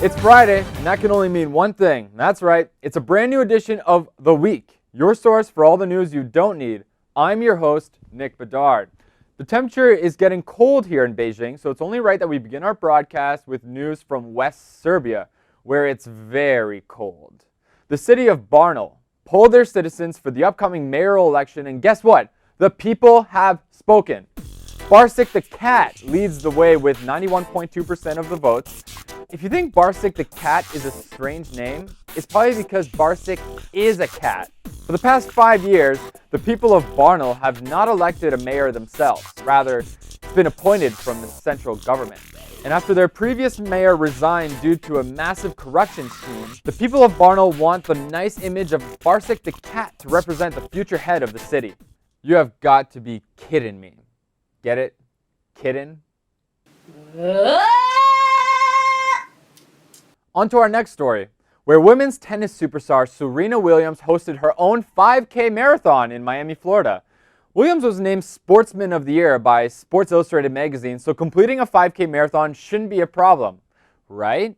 It's Friday, and that can only mean one thing. That's right, it's a brand new edition of The Week, your source for all the news you don't need. I'm your host, Nick Bedard. The temperature is getting cold here in Beijing, so it's only right that we begin our broadcast with news from West Serbia, where it's very cold. The city of Barnaul polled their citizens for the upcoming mayoral election, and guess what? The people have spoken. Barsik the cat leads the way with 91.2% of the votes. If you think Barsik the cat is a strange name, it's probably because Barsik is a cat. For the past 5 years, the people of Barnaul have not elected a mayor themselves. Rather, it's been appointed from the central government. And after their previous mayor resigned due to a massive corruption scheme, the people of Barnaul want the nice image of Barsik the cat to represent the future head of the city. You have got to be kidding me. Get it? Kitten? On to our next story, where women's tennis superstar Serena Williams hosted her own 5K marathon in Miami, Florida. Williams was named Sportsman of the Year by Sports Illustrated magazine, so completing a 5K marathon shouldn't be a problem, right?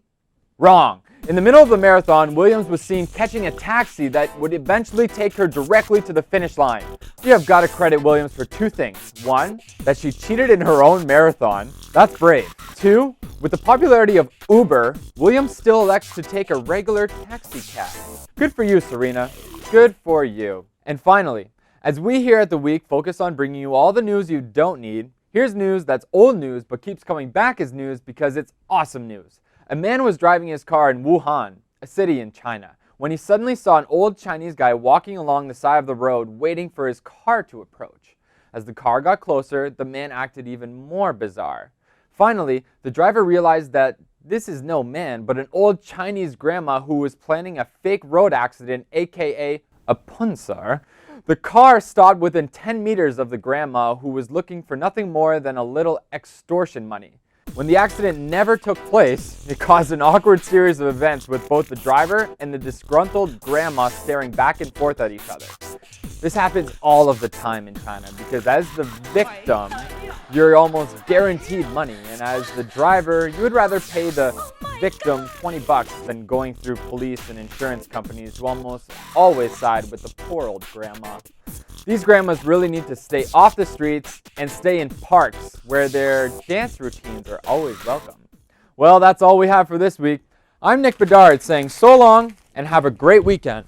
Wrong. In the middle of the marathon, Williams was seen catching a taxi that would eventually take her directly to the finish line. You have got to credit Williams for two things. One, that she cheated in her own marathon. That's brave. Two, with the popularity of Uber, Williams still elects to take a regular taxi cab. Good for you, Serena. Good for you. And finally, as we here at The Week focus on bringing you all the news you don't need, here's news that's old news but keeps coming back as news because it's awesome news. A man was driving his car in Wuhan, a city in China, when he suddenly saw an old Chinese guy walking along the side of the road waiting for his car to approach. As the car got closer, the man acted even more bizarre. Finally, the driver realized that this is no man, but an old Chinese grandma who was planning a fake road accident, aka a punsar. The car stopped within 10 meters of the grandma, who was looking for nothing more than a little extortion money. When the accident never took place, it caused an awkward series of events with both the driver and the disgruntled grandma staring back and forth at each other. This happens all of the time in China because as the victim, you're almost guaranteed money, and as the driver, you would rather pay the victim $20 than going through police and insurance companies who almost always side with the poor old grandma. These grandmas really need to stay off the streets and stay in parks where their dance routines are always welcome. Well, that's all we have for this week. I'm Nick Bedard saying so long and have a great weekend.